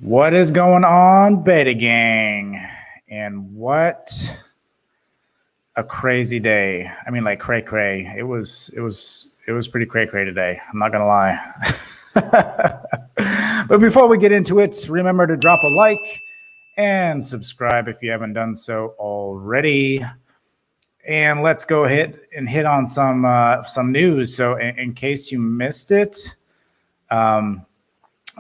What is going on, Beta Gang? And what a crazy day. I mean, like cray cray. It was pretty cray cray today. I'm not gonna lie. But before we get into it, remember to drop a like and subscribe if you haven't done so already. And let's go ahead and hit on some news. So in case you missed it,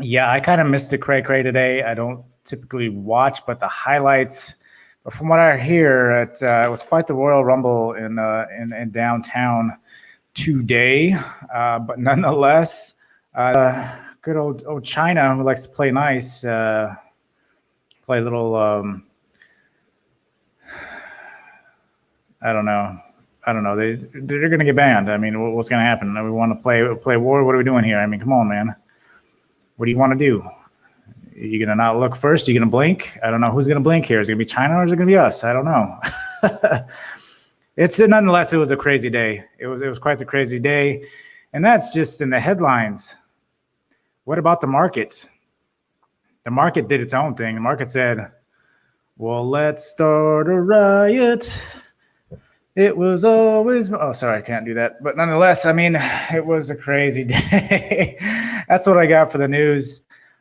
yeah, I kind of missed the cray cray today. I don't typically watch, but the highlights. But from what I hear, it was quite the Royal Rumble in downtown today. But nonetheless, good old China, who likes to play nice, play a little. I don't know. They're going to get banned. I mean, what's going to happen? We want to play war. What are we doing here? I mean, come on, man. What do you want to do? You going to not look first? You going to blink? I don't know who's going to blink here. Is it going to be China or is it going to be us? I don't know. Nonetheless, it was a crazy day. It was quite the crazy day. And that's just in the headlines. What about the market? The market did its own thing. The market said, well, let's start a riot. It was always, oh, sorry, I can't do that. But nonetheless, I mean, it was a crazy day. That's what I got for the news.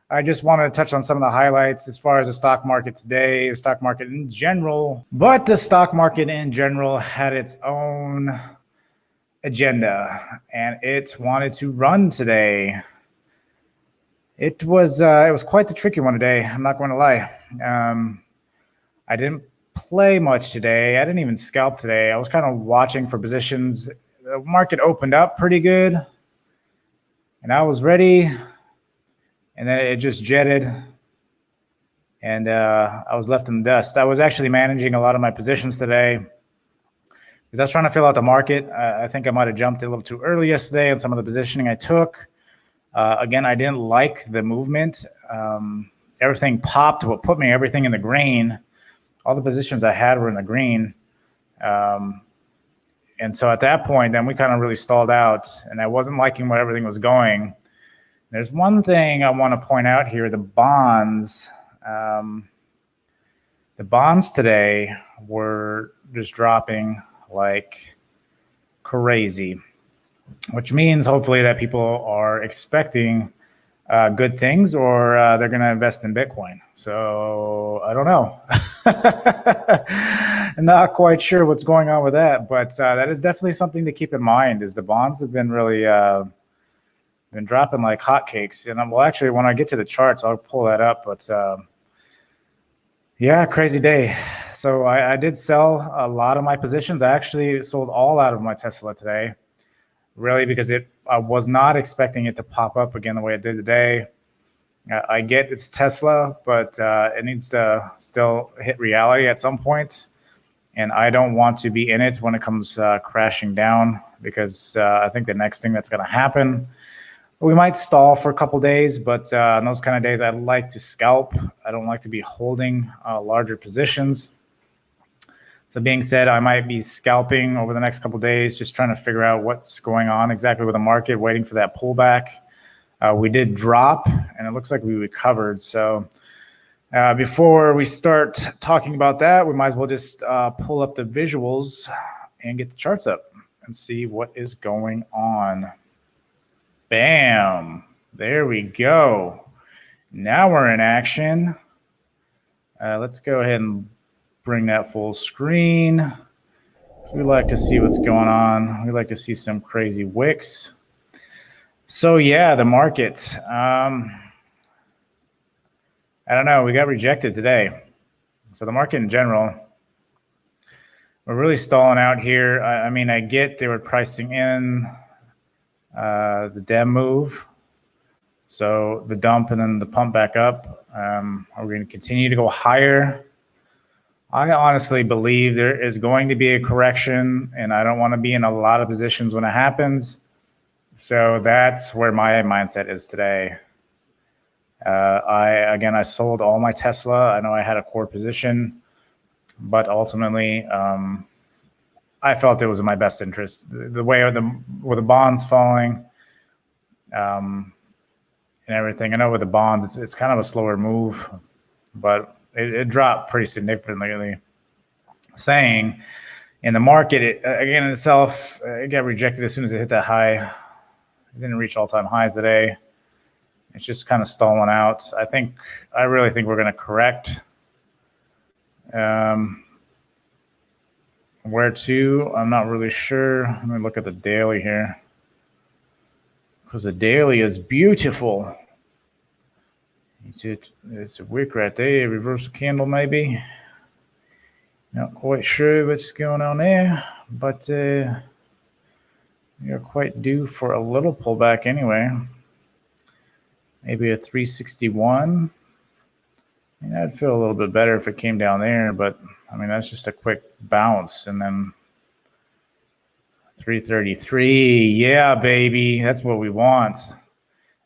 I just wanted to touch on some of the highlights as far as the stock market today, the stock market in general. But the stock market in general had its own agenda, and it wanted to run today. It was quite the tricky one today. I'm not going to lie. I didn't play much today. I didn't even scalp today. I was kind of watching for positions. The market opened up pretty good, and I was ready, and then it just jetted, and I was left in the dust. I was actually managing a lot of my positions today because I was trying to fill out the market. I think I might have jumped a little too early yesterday on some of the positioning I took. Again, I didn't like the movement. Everything popped, what put me everything in the green. All the positions I had were in the green. And so at that point, then we kind of really stalled out, and I wasn't liking where everything was going. There's one thing I want to point out here, the bonds. The bonds today were just dropping like crazy, which means hopefully that people are expecting good things, or they're going to invest in Bitcoin. So I don't know. I'm not quite sure what's going on with that, but that is definitely something to keep in mind. Is the bonds have been really been dropping like hotcakes, and well, actually, when I get to the charts, I'll pull that up. But yeah, crazy day. So I did sell a lot of my positions. I actually sold all out of my Tesla today, really, because I was not expecting it to pop up again the way it did today. I get it's Tesla, but it needs to still hit reality at some point. And I don't want to be in it when it comes crashing down, because I think the next thing that's going to happen, we might stall for a couple days, but on those kind of days, I'd like to scalp. I don't like to be holding larger positions. So being said, I might be scalping over the next couple of days, just trying to figure out what's going on exactly with the market, waiting for that pullback. We did drop, and it looks like we recovered. So before we start talking about that, we might as well just pull up the visuals and get the charts up and see what is going on. Bam. There we go. Now we're in action. Let's go ahead and bring that full screen. So we like to see what's going on. We like to see some crazy wicks. So yeah, the market. I don't know. We got rejected today. So the market in general, we're really stalling out here. I mean, I get they were pricing in the dem move. So the dump and then the pump back up. Are we going to continue to go higher? I honestly believe there is going to be a correction, and I don't want to be in a lot of positions when it happens. So that's where my mindset is today. I sold all my Tesla. I know I had a core position, but ultimately, I felt it was in my best interest. The way with the bonds falling, and everything. I know with the bonds, it's kind of a slower move, but it dropped pretty significantly, saying in the market, again, in itself, it got rejected as soon as it hit that high. It didn't reach all-time highs today. It's just kind of stalling out. I really think we're going to correct. Where to? I'm not really sure. Let me look at the daily here, because the daily is beautiful. It's a wick right there, reversal candle maybe. Not quite sure what's going on there, but you're quite due for a little pullback anyway. Maybe a 361. I mean, I'd feel a little bit better if it came down there, but I mean, that's just a quick bounce. And then 333. Yeah, baby. That's what we want.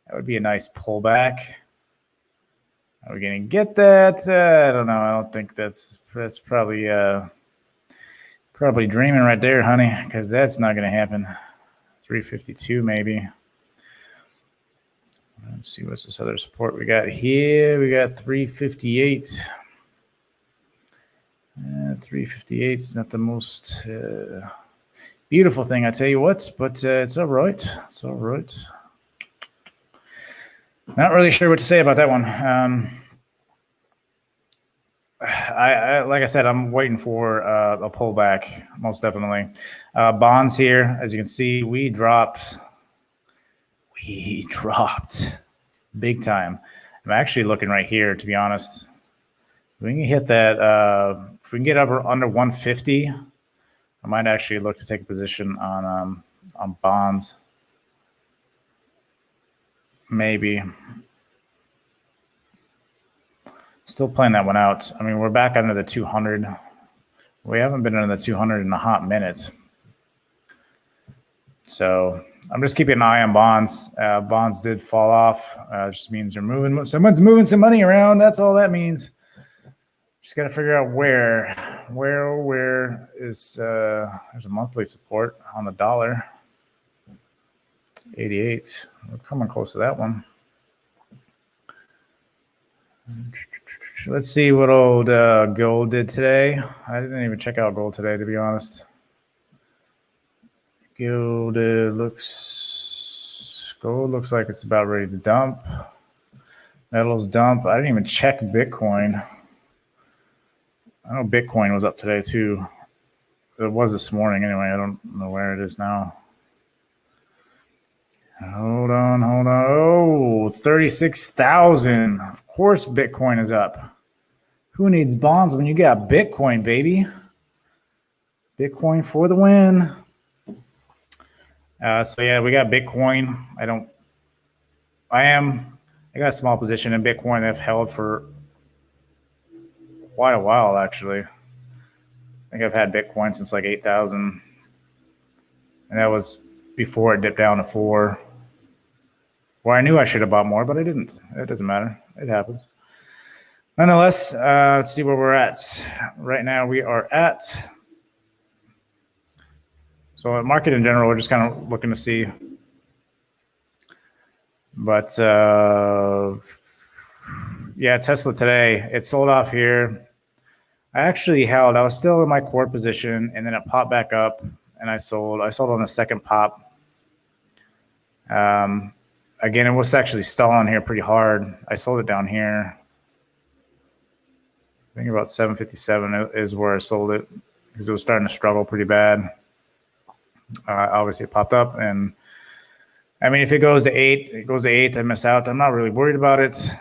That would be a nice pullback. Are we going to get that? I don't know. I don't think that's probably dreaming right there, honey, because that's not going to happen. 352 maybe. Let's see, what's this other support we got here? We got 358. 358 is not the most beautiful thing, I tell you what, but it's all right. It's all right. Not really sure what to say about that one. I like I said, I'm waiting for a pullback, most definitely. Bonds here, as you can see, we dropped big time. I'm actually looking right here, to be honest. If we can hit that, if we can get under 150, I might actually look to take a position on bonds. Maybe. Still playing that one out. I mean, we're back under the 200. We haven't been under the 200 in a hot minute. So I'm just keeping an eye on bonds. Bonds did fall off. Just means they're moving. Someone's moving some money around. That's all that means. Just got to figure out where is there's a monthly support on the dollar. 88. We're coming close to that one. Let's see what old gold did today. I didn't even check out gold today, to be honest. Gold looks like it's about ready to dump. Metals dump. I didn't even check Bitcoin. I know Bitcoin was up today too. It was this morning anyway. I don't know where it is now. Hold on. Oh, 36,000. Of course Bitcoin is up. Who needs bonds when you got Bitcoin, baby? Bitcoin for the win. So yeah, we got Bitcoin. I got a small position in Bitcoin that I've held for quite a while, actually. I think I've had Bitcoin since like 8,000. And that was before it dipped down to 4. Well, I knew I should have bought more, but I didn't. It doesn't matter. It happens. Nonetheless, let's see where we're at. Right now we are at, so market in general, we're just kind of looking to see. But yeah, Tesla today, it sold off here. I was still in my core position, and then it popped back up, and I sold on the second pop. Again, it was actually stalling here pretty hard. I sold it down here. I think about 757 is where I sold it, because it was starting to struggle pretty bad. Obviously, it popped up, and I mean, if it goes to 8, it goes to 8. I miss out. I'm not really worried about it.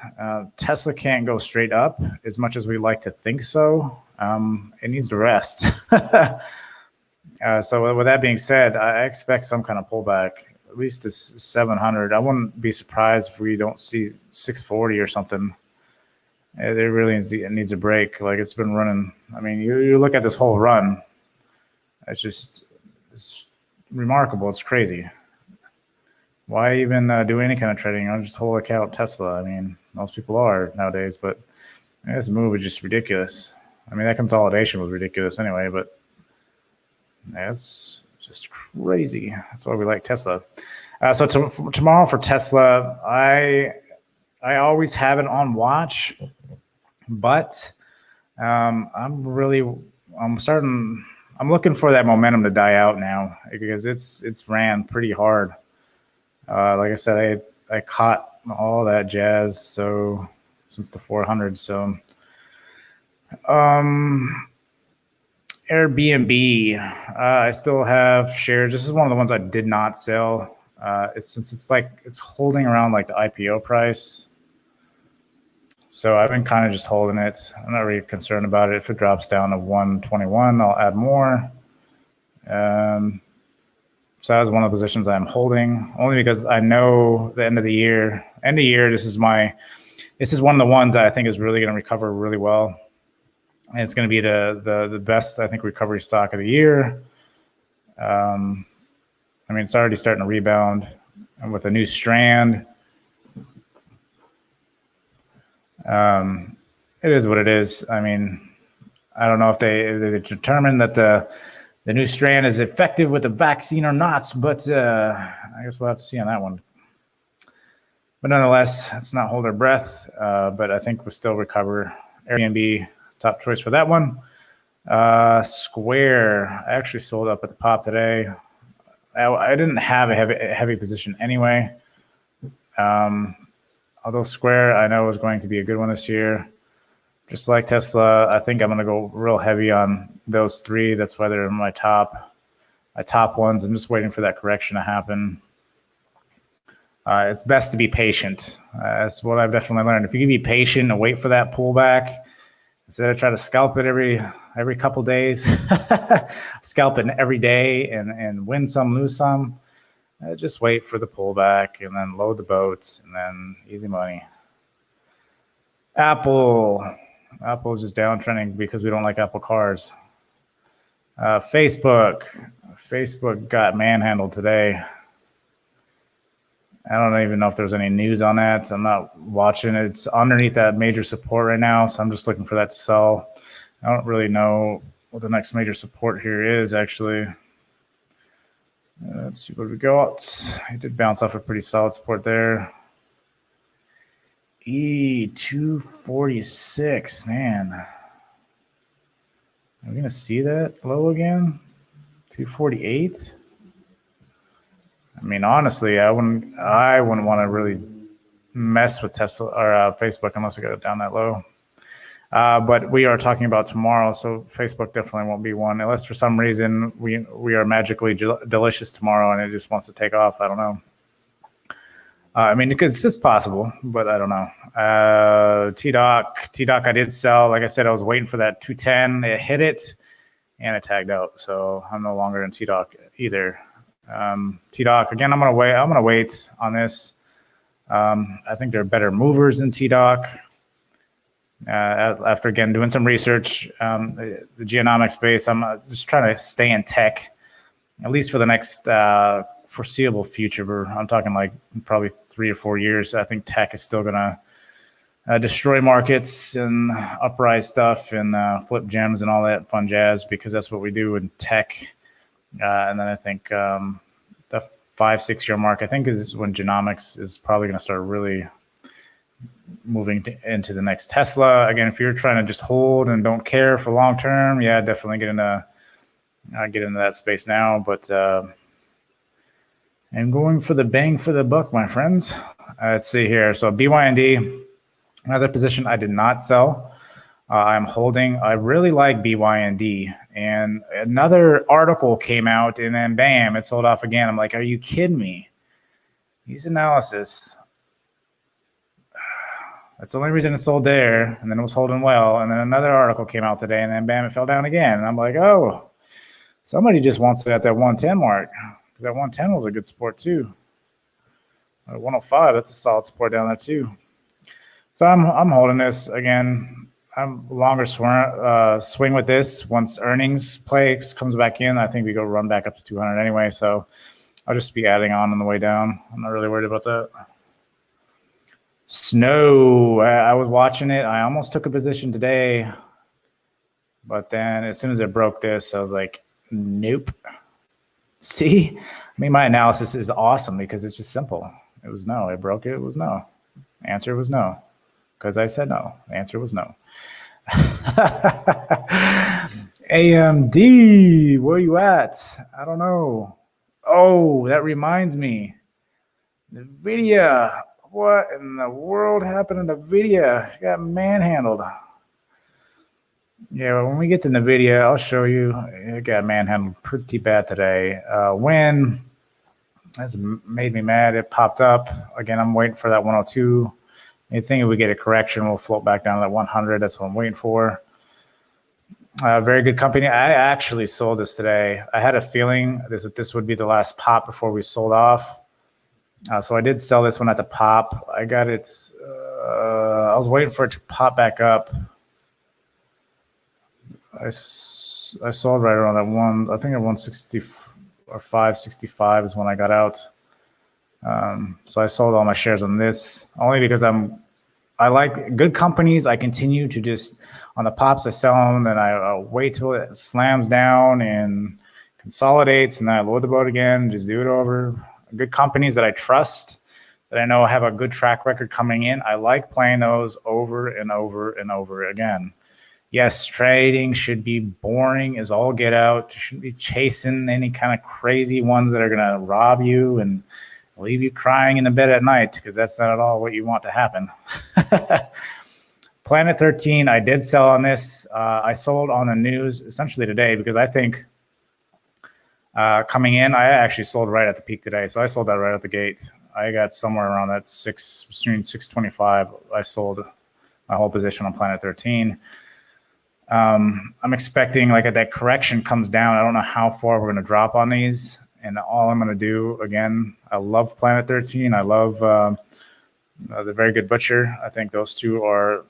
Tesla can't go straight up as much as we like to think so. It needs to rest. So with that being said, I expect some kind of pullback, at least to 700. I wouldn't be surprised if we don't see 640 or something. It really needs a break. Like, it's been running. I mean, you look at this whole run. It's remarkable. It's crazy. Why even do any kind of trading? I'll just hold account Tesla. I mean, most people are nowadays, but this move is just ridiculous. I mean, that consolidation was ridiculous anyway, but that's just crazy. That's why we like Tesla. So tomorrow for Tesla, I always have it on watch, but I'm looking for that momentum to die out now because it's ran pretty hard. Like I said, I caught all that jazz so since the 400. So Airbnb, I still have shares. This is one of the ones I did not sell. It's holding around like the IPO price. So I've been kind of just holding it. I'm not really concerned about it. If it drops down to 121, I'll add more. So that was one of the positions I'm holding, only because I know the end of the year, this is one of the ones that I think is really going to recover really well. And it's going to be the best, I think, recovery stock of the year. I mean, it's already starting to rebound, and with a new strand, it is what it is. I mean, I don't know if they determined that the new strand is effective with the vaccine or not, but I guess we'll have to see on that one. But nonetheless, let's not hold our breath. But I think we'll still recover. Airbnb, top choice for that one. Square, I actually sold up at the pop today. I didn't have a heavy position anyway. Although Square, I know is going to be a good one this year. Just like Tesla, I think I'm going to go real heavy on those three. That's why they're my top ones. I'm just waiting for that correction to happen. It's best to be patient. That's what I've definitely learned. If you can be patient and wait for that pullback, instead of try to scalp it every couple days, scalp it every day and win some, lose some. Just wait for the pullback and then load the boats and then easy money. Apple's just downtrending because we don't like Apple cars. Facebook got manhandled today. I don't even know if there's any news on that. I'm not watching it. It's underneath that major support right now, so I'm just looking for that to sell. I don't really know what the next major support here is, actually. Let's see what we got. It did bounce off a pretty solid support there. E246, man. Are we going to see that low again? 248? I mean, honestly, I wouldn't want to really mess with Tesla or Facebook unless I go down that low. But we are talking about tomorrow, so Facebook definitely won't be one unless for some reason we are magically delicious tomorrow and it just wants to take off. I don't know. I mean, it's possible, but I don't know. TDOC, I did sell. Like I said, I was waiting for that 210. It hit it, and it tagged out. So I'm no longer in TDOC either. TDOC, again, I'm gonna wait on this. I think there are better movers in TDOC. After again doing some research, the genomic space, I'm just trying to stay in tech, at least for the next foreseeable future. I'm talking like probably 3 or 4 years. I think tech is still gonna destroy markets and uprise stuff and flip gems and all that fun jazz, because that's what we do in tech. And then I think the 5-6 year mark, I think, is when genomics is probably going to start really moving into the next Tesla. Again, if you're trying to just hold and don't care for long term, yeah, definitely get into that space now. But I'm going for the bang for the buck, my friends. Let's see here. So BYND, another position I did not sell. I'm holding. I really like BYND, and another article came out, and then bam, it sold off again. I'm like, are you kidding me? Use analysis. That's the only reason it sold there, and then it was holding well. And then another article came out today, and then bam, it fell down again. And I'm like, oh, somebody just wants it at that 110 mark, because that 110 was a good support too. 105, that's a solid support down there too. So I'm holding this again. I'm longer swing with this. Once earnings comes back in, I think we go run back up to 200 anyway. So I'll just be adding on the way down. I'm not really worried about that. Snow, I was watching it. I almost took a position today, but then as soon as it broke this, I was like, nope. See, I mean, my analysis is awesome because it's just simple. It was no. It broke it. It was no. The answer was no, because I said no. The answer was no. AMD, where you at? I don't know. Oh, that reminds me. NVIDIA. What in the world happened to NVIDIA? She got manhandled. Yeah, when we get to NVIDIA, I'll show you. It got manhandled pretty bad today. When that's made me mad. It popped up. Again, I'm waiting for that 102. I think if we get a correction, we'll float back down to that 100. That's what I'm waiting for. Very good company. I actually sold this today. I had a feeling this would be the last pop before we sold off. So I did sell this one at the pop. I got it. I was waiting for it to pop back up. I sold right around that one. I think at 160 or 565 is when I got out. So I sold all my shares on this only because I like good companies. I continue to just on the pops I sell them, then I wait till it slams down and consolidates, and then I load the boat again, just do it over. Good companies that I trust, that I know have a good track record coming in. I like playing those over and over and over again. Yes, trading should be boring as all get out. You shouldn't be chasing any kind of crazy ones that are going to rob you and leave you crying in the bed at night, because that's not at all what you want to happen. Planet 13, I did sell on this. I sold on the news essentially today because I think coming in, I actually sold right at the peak today. So I sold that right at the gate. I got somewhere around that between 625. I sold my whole position on Planet 13. I'm expecting like that correction comes down. I don't know how far we're going to drop on these. And all I'm going to do, again, I love Planet 13. I love the Very Good Butcher. I think those two are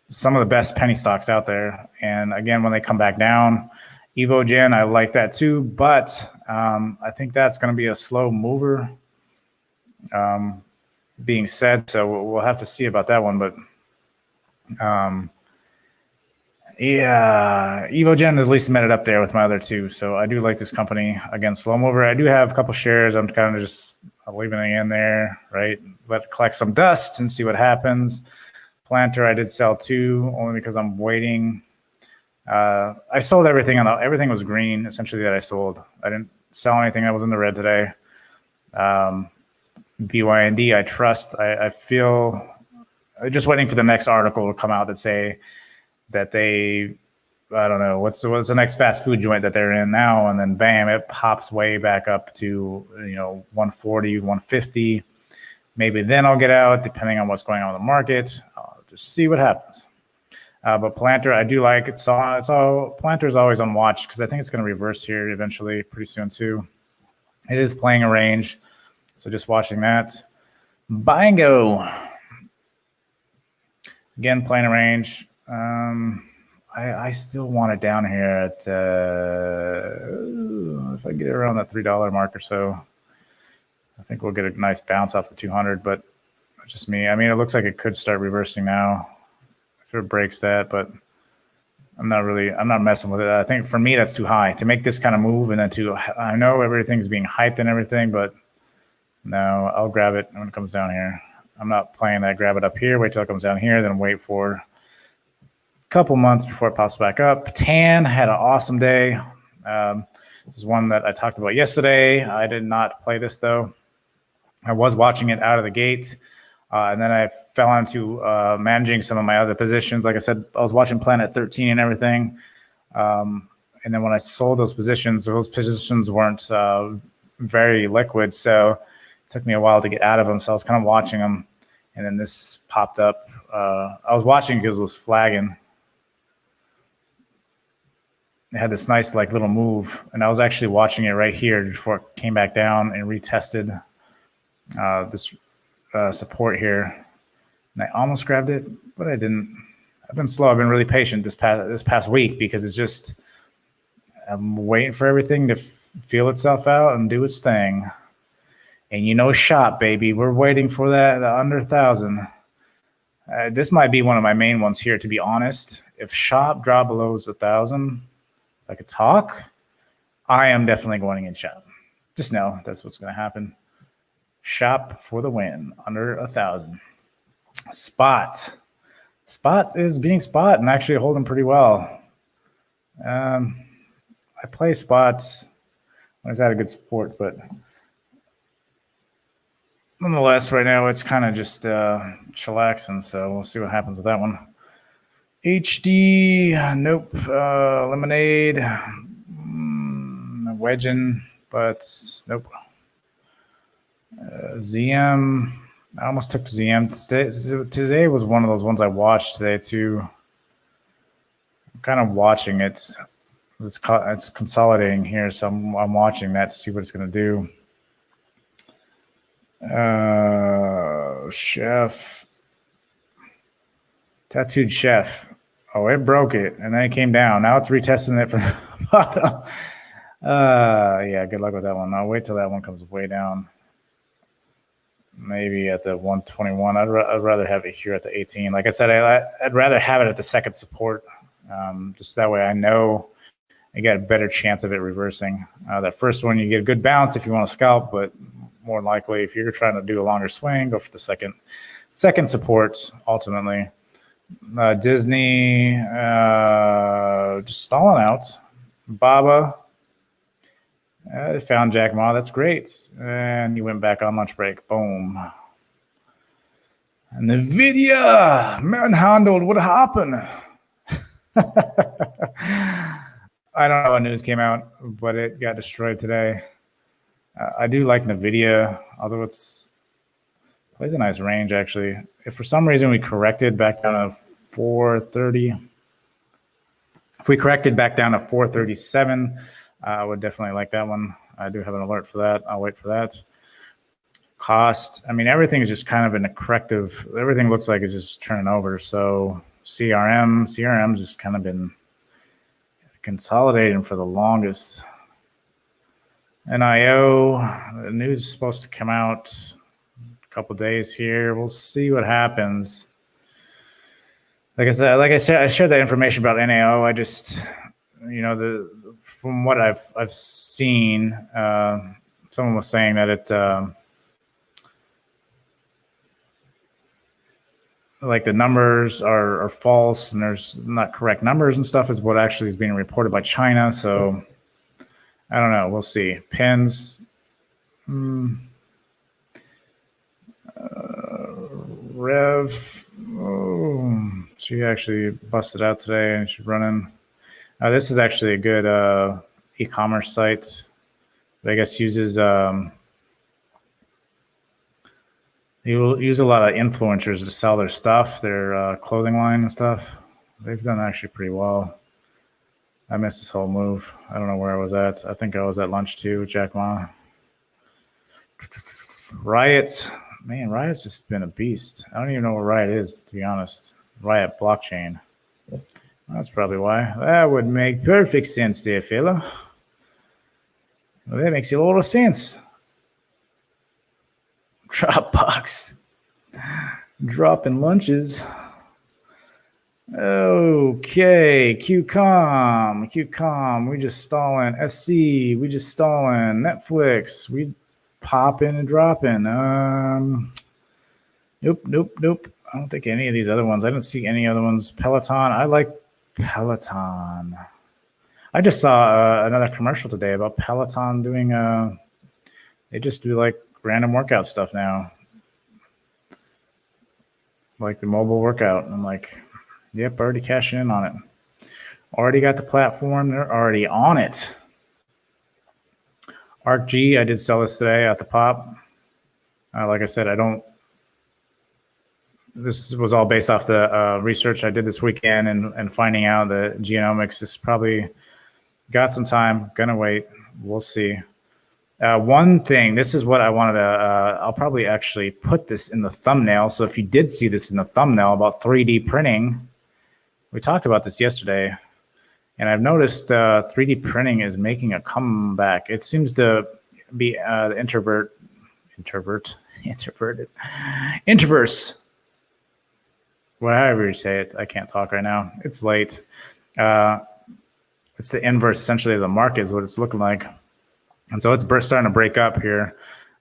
some of the best penny stocks out there. And again, when they come back down, Evogen, I like that too. But I think that's going to be a slow mover being said. So we'll have to see about that one. But yeah, Evogen has at least met it up there with my other two. So I do like this company. Again, slow mover. I do have a couple shares. I'm kind of just leaving it in there, right? Let it collect some dust and see what happens. Planter, I did sell two, only because I'm waiting. I sold everything. Everything was green, essentially, that I sold. I didn't sell anything that was in the red today. BYND, I trust. I feel just waiting for the next article to come out that say that they, I don't know, what's the next fast food joint that they're in now, and then bam, it pops way back up to 140, 150. Maybe then I'll get out, depending on what's going on in the market. I'll just see what happens. But Planter, I do like it. Planter is always on watch because I think it's going to reverse here eventually, pretty soon too. It is playing a range, so just watching that. Bingo. Again, playing a range. I still want it down here at if I get it around that $3 mark or so. I think we'll get a nice bounce off the 200, but just me. I mean, it looks like it could start reversing now if it breaks that, but I'm not messing with it. I think for me, that's too high to make this kind of move. And then I know everything's being hyped and everything, but no, I'll grab it when it comes down here. I'm not playing that. Grab it up here, wait till it comes down here, then wait for a couple months before it pops back up. Tan had an awesome day. This is one that I talked about yesterday. I did not play this though. I was watching it out of the gate, and then I fell into managing some of my other positions. Like I said, I was watching Planet 13 and everything. And then when I sold those positions weren't very liquid, so it took me a while to get out of them. So I was kind of watching them, and then this popped up. I was watching because it was flagging. It had this nice little move, and I was actually watching it right here before it came back down and retested this support here. And I almost grabbed it, but I didn't. I've been slow. I've been really patient this past week because it's just I'm waiting for everything to feel itself out and do its thing. And shop, baby, we're waiting for the under 1,000. This might be one of my main ones here, to be honest. If shop drop below 1,000, I could talk. I am definitely going in shop. Just know that's what's going to happen. Shop for the win, under 1,000. Spot is being spot and actually holding pretty well. I play spots when it's at a good support, but nonetheless, right now it's kind of just chillaxing, so we'll see what happens with that one. HD, nope. Lemonade, wedging, but nope. ZM, I almost took ZM. Today was one of those ones I watched today too. I'm kind of watching it. It's consolidating here, so I'm watching that to see what it's going to do. Chef, tattooed chef. Oh, it broke it, and then it came down. Now it's retesting it from the bottom. Yeah, good luck with that one. I'll wait till that one comes way down. Maybe at the 121. I'd rather have it here at the 18. Like I said, I'd rather have it at the second support. Just that way I know I got a better chance of it reversing. That first one, you get a good bounce if you want to scalp, but more likely if you're trying to do a longer swing, go for the second support ultimately. Disney, just stalling out. Baba, found Jack Ma. That's great. And he went back on lunch break. Boom. And NVIDIA manhandled. What happened? I don't know what news came out, but it got destroyed today. I do like NVIDIA, although plays a nice range actually. If for some reason we corrected back down to 430, if we corrected back down to 437, I would definitely like that one. I do have an alert for that. I'll wait for that. Cost, I mean, everything is just kind of in a corrective. Everything looks like it's just turning over. So CRM's just kind of been consolidating for the longest. NIO, the news is supposed to come out a couple days here. We'll see what happens. Like I said, I shared that information about NAO. I just, from what I've seen, someone was saying that it, like the numbers are false and there's not correct numbers and stuff is what actually is being reported by China. So I don't know. We'll see. Pins. Rev. Oh, she actually busted out today and she's running. This is actually a good e-commerce site that I guess uses you'll use a lot of influencers to sell their stuff, their clothing line and stuff. They've done actually pretty well. I missed this whole move. I don't know where I was at. I think I was at lunch too with Jack Ma. Riot. Man, Riot's just been a beast. I don't even know what Riot is, to be honest. Riot blockchain. That's probably why. That would make perfect sense there, fella. Well, that makes a lot of sense. Dropbox. Dropping lunches. Okay, QCOM, we just stalling. SC, we just stalling. Netflix, we popping and dropping. Nope. I don't think any of these other ones. I didn't see any other ones. Peloton, I like Peloton. I just saw another commercial today about Peloton doing they just do like random workout stuff now. Like the mobile workout. I'm like, yep, already cashing in on it. Already got the platform. They're already on it. ArcG, I did sell this today at the pop. Like I said, this was all based off the research I did this weekend and finding out that genomics is probably got some time. Gonna wait. We'll see. One thing, this is what I wanted to, I'll probably actually put this in the thumbnail. So if you did see this in the thumbnail about 3D printing, we talked about this yesterday, and I've noticed 3D printing is making a comeback. It seems to be introverse. Whatever you say it, I can't talk right now. It's late. It's the inverse, essentially, of the market is what it's looking like. And so it's starting to break up here.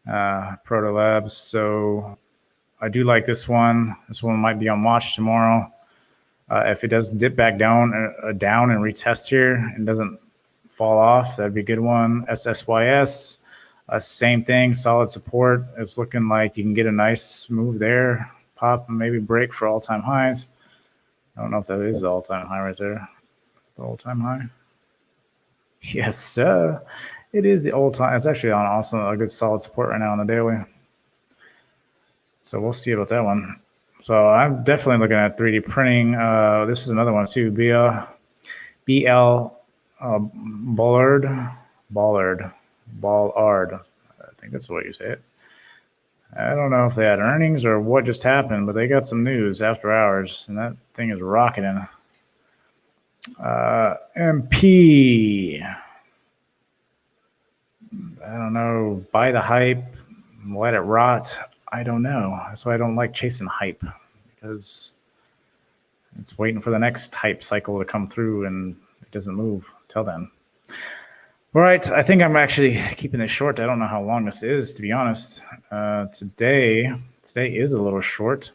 Proto Labs. So I do like this one. This one might be on watch tomorrow. If it does dip back down and retest here and doesn't fall off, that'd be a good one. SSYS, same thing, solid support. It's looking like you can get a nice move there, pop and maybe break for all-time highs. I don't know if that is the all-time high right there. The all-time high. Yes, sir. It is the all-time. It's actually on also a good solid support right now on the daily. So we'll see about that one. So I'm definitely looking at 3D printing. This is another one too. BL Ballard. I think that's the way you say it. I don't know if they had earnings or what just happened, but they got some news after hours, and that thing is rocketing. MP. I don't know. Buy the hype, let it rot. I don't know. That's why I don't like chasing hype, because it's waiting for the next hype cycle to come through and it doesn't move till then. All right, I think I'm actually keeping this short. I don't know how long this is, to be honest. Today is a little short.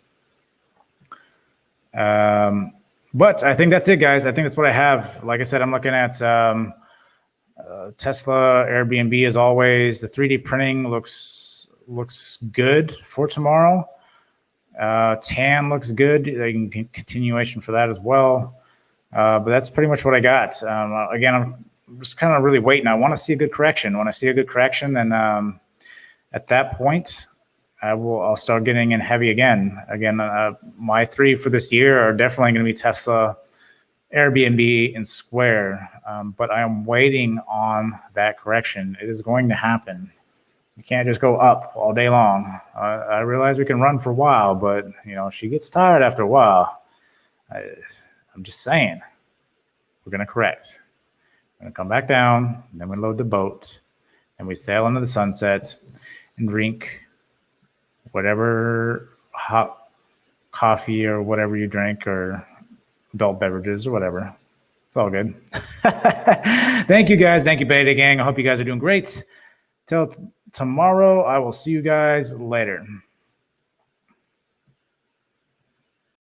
But I think that's it, guys. I think that's what I have. Like I said, I'm looking at Tesla, Airbnb as always. The 3D printing looks good for tomorrow. TAN looks good. Continuation for that as well. But that's pretty much what I got. Again, I'm just kind of really waiting. I want to see a good correction. When I see a good correction, then at that point, I'll start getting in heavy again. My three for this year are definitely going to be Tesla, Airbnb, and Square. But I am waiting on that correction. It is going to happen. You can't just go up all day long. I realize we can run for a while, but she gets tired after a while. I'm just saying, we're going to correct. We're going to come back down, then we load the boat, and we sail into the sunset and drink whatever hot coffee or whatever you drink, or adult beverages or whatever. It's all good. Thank you, guys. Thank you, Beta Gang. I hope you guys are doing great. Till tomorrow, I will see you guys later.